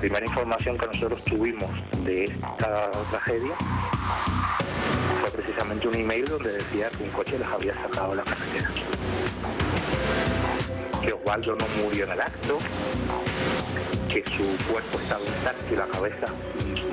primera información que nosotros tuvimos de esta tragedia fue precisamente un email donde decía que un coche les había sacado de la carretera. Que Osvaldo no murió en el acto, que su cuerpo estaba intacto y la cabeza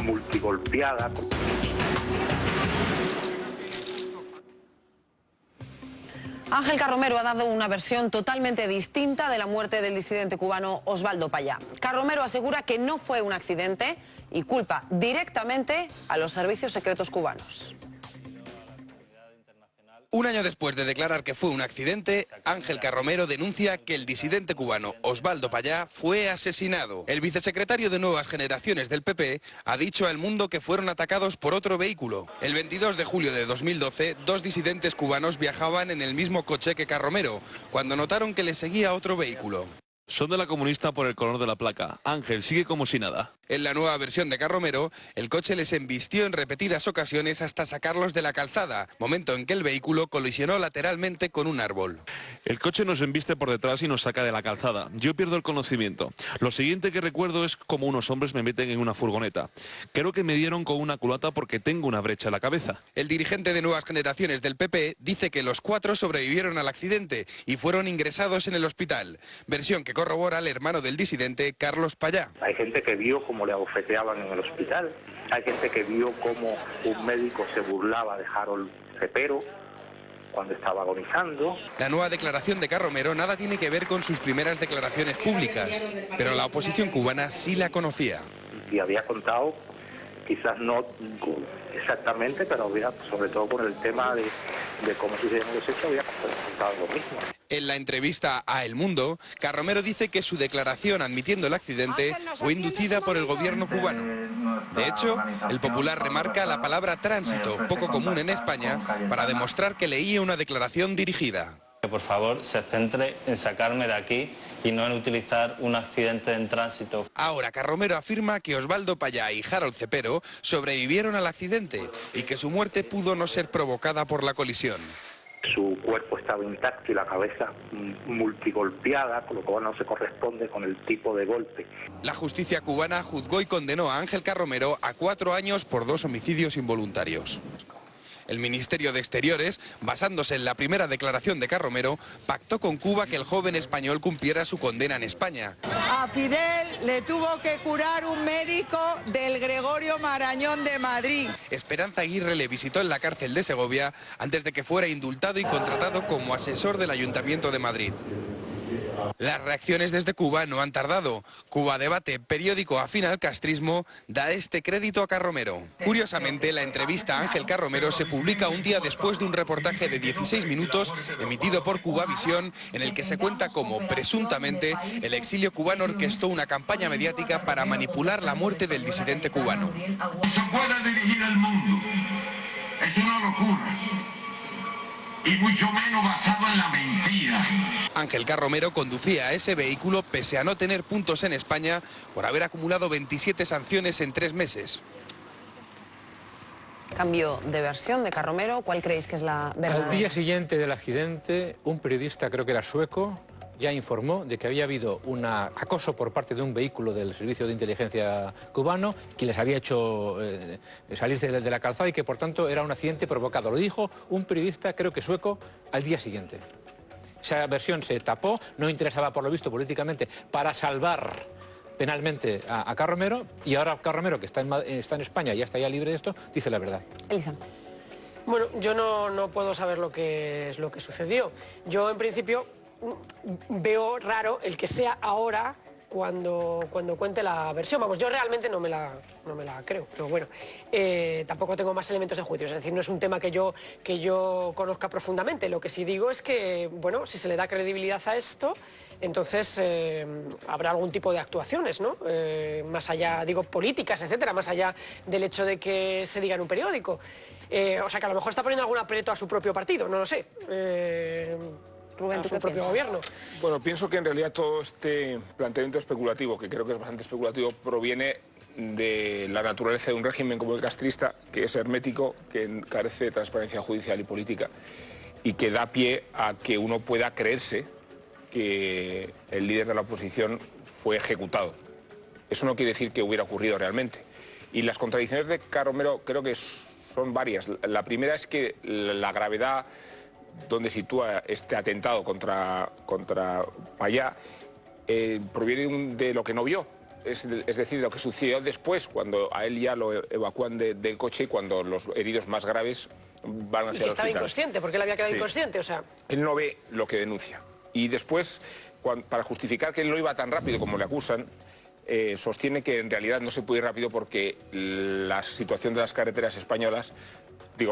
multigolpeada. Ángel Carromero ha dado una versión totalmente distinta de la muerte del disidente cubano Osvaldo Payá. Carromero asegura que no fue un accidente y culpa directamente a los servicios secretos cubanos. Un año después de declarar que fue un accidente, Ángel Carromero denuncia que el disidente cubano Osvaldo Payá fue asesinado. El vicesecretario de Nuevas Generaciones del PP ha dicho a El Mundo que fueron atacados por otro vehículo. El 22 de julio de 2012, dos disidentes cubanos viajaban en el mismo coche que Carromero, cuando notaron que le seguía otro vehículo. Son de la comunista por el color de la placa. Ángel sigue como si nada. En la nueva versión de Carromero, el coche les embistió en repetidas ocasiones hasta sacarlos de la calzada, momento en que el vehículo colisionó lateralmente con un árbol. El coche nos embiste por detrás y nos saca de la calzada. Yo pierdo el conocimiento. Lo siguiente que recuerdo es como unos hombres me meten en una furgoneta. Creo que me dieron con una culata porque tengo una brecha en la cabeza. El dirigente de Nuevas Generaciones del PP dice que los 4 sobrevivieron al accidente y fueron ingresados en el hospital. Versión que corrobora el hermano del disidente, Carlos Payá. Hay gente que vio cómo le abofeteaban en el hospital, hay gente que vio cómo un médico se burlaba de Harold Cepero cuando estaba agonizando. La nueva declaración de Carromero nada tiene que ver con sus primeras declaraciones públicas, pero la oposición cubana sí la conocía. Y había contado, quizás no exactamente, pero había, sobre todo por el tema de cómo sucedieron los hechos, había contado lo mismo. En la entrevista a El Mundo, Carromero dice que su declaración admitiendo el accidente fue inducida por el gobierno cubano. De hecho, el Popular remarca la palabra tránsito, poco común en España, para demostrar que leía una declaración dirigida. Que por favor se centre en sacarme de aquí y no en utilizar un accidente en tránsito. Ahora Carromero afirma que Osvaldo Payá y Harold Cepero sobrevivieron al accidente y que su muerte pudo no ser provocada por la colisión. Su cuerpo estaba intacto y la cabeza multigolpeada, con lo cual no se corresponde con el tipo de golpe. La justicia cubana juzgó y condenó a Ángel Carromero a 4 años por 2 homicidios involuntarios. El Ministerio de Exteriores, basándose en la primera declaración de Carromero, pactó con Cuba que el joven español cumpliera su condena en España. A Fidel le tuvo que curar un médico del Gregorio Marañón de Madrid. Esperanza Aguirre le visitó en la cárcel de Segovia antes de que fuera indultado y contratado como asesor del Ayuntamiento de Madrid. Las reacciones desde Cuba no han tardado. Cuba Debate, periódico afín al castrismo, da este crédito a Carromero. Curiosamente, la entrevista a Ángel Carromero se publica un día después de un reportaje de 16 minutos emitido por Cubavisión, en el que se cuenta cómo, presuntamente, el exilio cubano orquestó una campaña mediática para manipular la muerte del disidente cubano. No se puede dirigir el mundo. Es una locura. Y mucho menos basado en la mentira. Ángel Carromero conducía ese vehículo pese a no tener puntos en España por haber acumulado 27 sanciones en 3 meses. Cambio de versión de Carromero, ¿cuál creéis que es la verdad? Al día siguiente del accidente, un periodista, creo que era sueco, ya informó de que había habido un acoso por parte de un vehículo del Servicio de Inteligencia cubano que les había hecho salirse de la calzada y que por tanto era un accidente provocado. Lo dijo un periodista, creo que sueco, al día siguiente. Esa versión se tapó, no interesaba por lo visto políticamente para salvar penalmente a Carromero, y ahora Carromero, que está en España y ya está ya libre de esto, dice la verdad. Elisa. Bueno, yo no puedo saber lo que sucedió. Yo en principio veo raro el que sea ahora cuando cuente la versión. Vamos, yo realmente no me la creo, pero bueno, tampoco tengo más elementos de juicio, es decir, no es un tema que yo conozca profundamente. Lo que sí digo es que, bueno, si se le da credibilidad a esto, entonces habrá algún tipo de actuaciones, ¿no? Más allá, digo, políticas, etcétera, más allá del hecho de que se diga en un periódico. O sea, que a lo mejor está poniendo algún aprieto a su propio partido, no lo sé. Rubén, a ¿tú su qué propio piensas? gobierno. Bueno, pienso que en realidad todo este planteamiento especulativo, que creo que es bastante especulativo, proviene de la naturaleza de un régimen como el castrista, que es hermético, que carece de transparencia judicial y política, y que da pie a que uno pueda creerse que el líder de la oposición fue ejecutado eso no quiere decir que hubiera ocurrido realmente. Y las contradicciones de Carromero creo que son varias. La primera es que la gravedad donde sitúa este atentado contra Payá proviene de lo que no vio. Es decir, lo que sucedió después, cuando a él ya lo evacúan del coche y cuando los heridos más graves van hacia el hospital. Estaba inconsciente, porque él había quedado inconsciente, o sea... Él no ve lo que denuncia. Y después, para justificar que él no iba tan rápido como le acusan, sostiene que en realidad no se puede ir rápido porque la situación de las carreteras españolas, de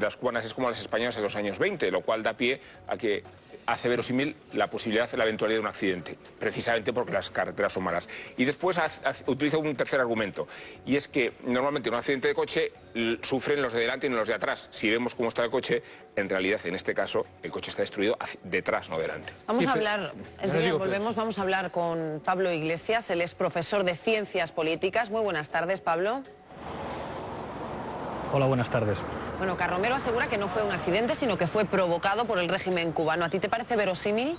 las cubanas es como las españolas en los años 20, lo cual da pie a que hace verosímil la posibilidad, la eventualidad de un accidente, precisamente porque las carreteras son malas. Y después utiliza un tercer argumento, y es que normalmente en un accidente de coche sufren los de delante y no los de atrás. Si vemos cómo está el coche, en realidad en este caso el coche está destruido detrás, no delante. Vamos a hablar, enseguida volvemos, vamos a hablar con Pablo Iglesias, él es profesor de Ciencias Políticas. Muy buenas tardes, Pablo. Hola, buenas tardes. Bueno, Carromero asegura que no fue un accidente, sino que fue provocado por el régimen cubano. ¿A ti te parece verosímil?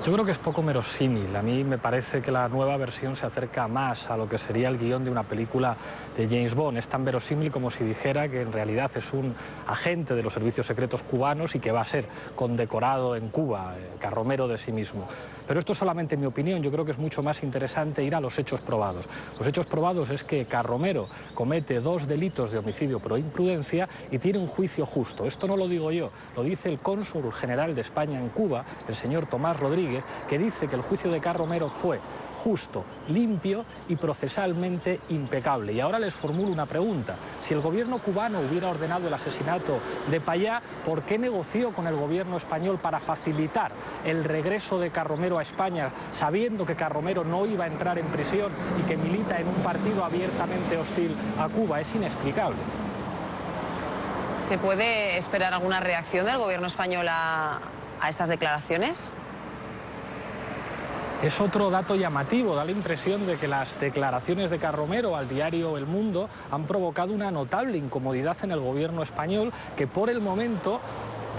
Yo creo que es poco verosímil. A mí me parece que la nueva versión se acerca más a lo que sería el guión de una película de James Bond. Es tan verosímil como si dijera que en realidad es un agente de los servicios secretos cubanos y que va a ser condecorado en Cuba, Carromero de sí mismo. Pero esto es solamente mi opinión. Yo creo que es mucho más interesante ir a los hechos probados. Los hechos probados es que Carromero comete 2 delitos de homicidio por imprudencia y tiene un juicio justo. Esto no lo digo yo, lo dice el cónsul general de España en Cuba, el señor Tomás Rodríguez, que dice que el juicio de Carromero fue justo, limpio y procesalmente impecable. Y ahora les formulo una pregunta. Si el gobierno cubano hubiera ordenado el asesinato de Payá, ¿por qué negoció con el gobierno español para facilitar el regreso de Carromero a España, sabiendo que Carromero no iba a entrar en prisión y que milita en un partido abiertamente hostil a Cuba? Es inexplicable. ¿Se puede esperar alguna reacción del gobierno español a estas declaraciones? Es otro dato llamativo, da la impresión de que las declaraciones de Carromero al diario El Mundo han provocado una notable incomodidad en el gobierno español, que por el momento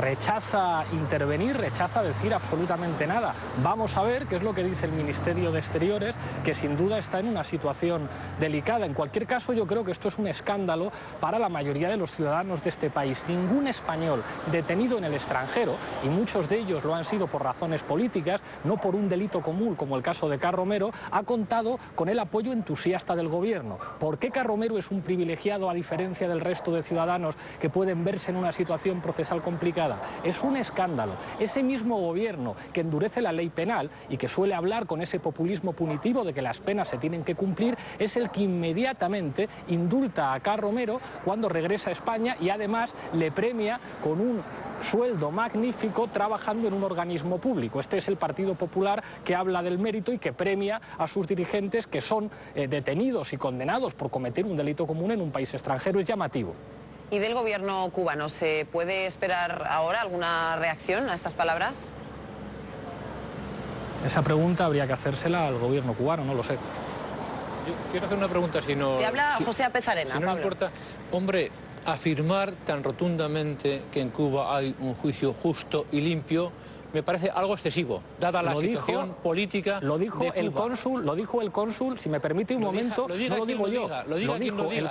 rechaza intervenir, rechaza decir absolutamente nada. Vamos a ver qué es lo que dice el Ministerio de Exteriores, que sin duda está en una situación delicada. En cualquier caso, yo creo que esto es un escándalo para la mayoría de los ciudadanos de este país. Ningún español detenido en el extranjero, y muchos de ellos lo han sido por razones políticas, no por un delito común como el caso de Carromero, ha contado con el apoyo entusiasta del gobierno. ¿Por qué Carromero es un privilegiado a diferencia del resto de ciudadanos que pueden verse en una situación procesal complicada? Es un escándalo. Ese mismo gobierno que endurece la ley penal y que suele hablar con ese populismo punitivo de que las penas se tienen que cumplir, es el que inmediatamente indulta a Carromero cuando regresa a España y además le premia con un sueldo magnífico trabajando en un organismo público. Este es el Partido Popular, que habla del mérito y que premia a sus dirigentes que son detenidos y condenados por cometer un delito común en un país extranjero. Es llamativo. ¿Y del gobierno cubano se puede esperar ahora alguna reacción a estas palabras? Esa pregunta habría que hacérsela al gobierno cubano, no lo sé. Yo quiero hacer una pregunta, si no... Te habla José Apezarena, si no Pablo. importa. Hombre, afirmar tan rotundamente que en Cuba hay un juicio justo y limpio me parece algo excesivo, dada la situación política. Lo dijo de Cuba. lo dijo el cónsul, si me permite un momento, no lo digo yo, lo dijo el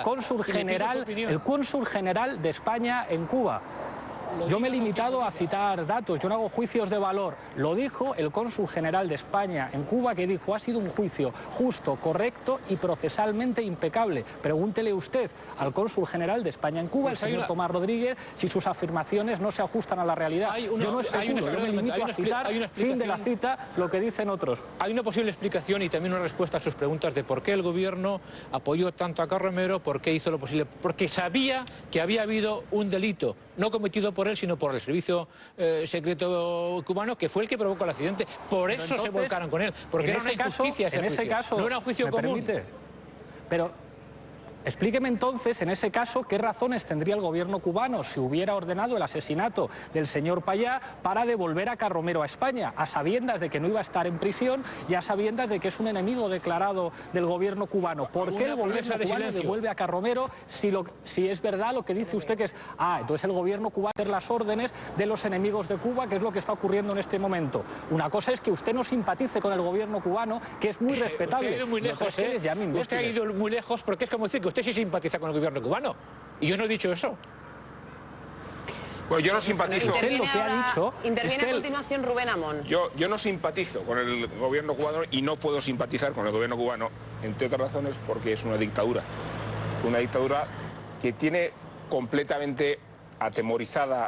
cónsul general de España en Cuba. Yo me he limitado a citar datos, yo no hago juicios de valor. Lo dijo el cónsul general de España en Cuba, que dijo: ha sido un juicio justo, correcto y procesalmente impecable. Pregúntele usted al cónsul general de España en Cuba, el señor Tomás Rodríguez, si sus afirmaciones no se ajustan a la realidad. Yo no es seguro, yo me limito a citar, fin de la cita, lo que dicen otros. Hay una posible explicación y también una respuesta a sus preguntas de por qué el gobierno apoyó tanto a Carromero, por qué hizo lo posible. Porque sabía que había habido un delito, no cometido por él, sino por el servicio secreto cubano, que fue el que provocó el accidente. Por eso entonces, se volcaron con él, porque era una injusticia ese juicio. No era un juicio común. Pero Explíqueme entonces, en ese caso, qué razones tendría el gobierno cubano si hubiera ordenado el asesinato del señor Payá para devolver a Carromero a España, a sabiendas de que no iba a estar en prisión y a sabiendas de que es un enemigo declarado del gobierno cubano. ¿Por qué el gobierno cubano devuelve a Carromero si es verdad lo que dice usted que es... entonces el gobierno cubano hacer las órdenes de los enemigos de Cuba, que es lo que está ocurriendo en este momento? Una cosa es que usted no simpatice con el gobierno cubano, que es muy respetable. Usted ha ido muy lejos, Usted ha ido muy lejos porque es como decir que usted sí simpatiza con el gobierno cubano. Y yo no he dicho eso. Bueno, yo no simpatizo. Interviene a continuación Rubén Amón. Yo no simpatizo con el gobierno cubano y no puedo simpatizar con el gobierno cubano, entre otras razones, porque es una dictadura. Una dictadura que tiene completamente atemorizada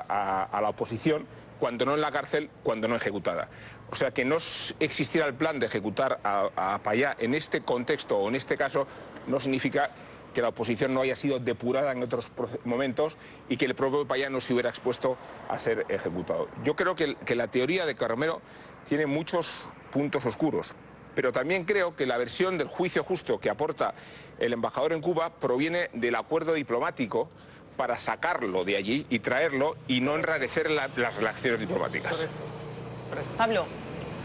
a la oposición, cuando no en la cárcel, cuando no ejecutada. O sea, que no existiera el plan de ejecutar a Payá en este contexto o en este caso no significa que la oposición no haya sido depurada en otros momentos y que el propio Payá no se hubiera expuesto a ser ejecutado. Yo creo que la teoría de Carromero tiene muchos puntos oscuros, pero también creo que la versión del juicio justo que aporta el embajador en Cuba proviene del acuerdo diplomático para sacarlo de allí y traerlo y no enrarecer las relaciones diplomáticas. Pablo,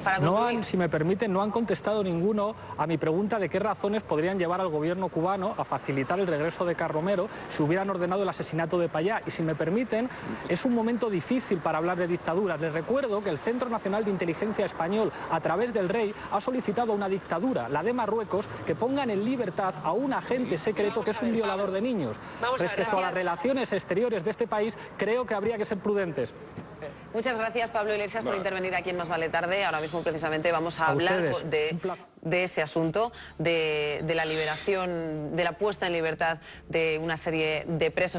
para concluir. Si me permiten, no han contestado ninguno a mi pregunta de qué razones podrían llevar al gobierno cubano a facilitar el regreso de Carromero si hubieran ordenado el asesinato de Payá. Y si me permiten, es un momento difícil para hablar de dictaduras. Les recuerdo que el Centro Nacional de Inteligencia Español, a través del rey, ha solicitado a una dictadura, la de Marruecos, que pongan en libertad a un agente secreto que es un violador de niños. Respecto a las relaciones exteriores de este país, creo que habría que ser prudentes. Muchas gracias, Pablo Iglesias, por intervenir aquí en Más Vale Tarde. Ahora mismo, precisamente, vamos a hablar de ese asunto, de la liberación, de la puesta en libertad de una serie de presos.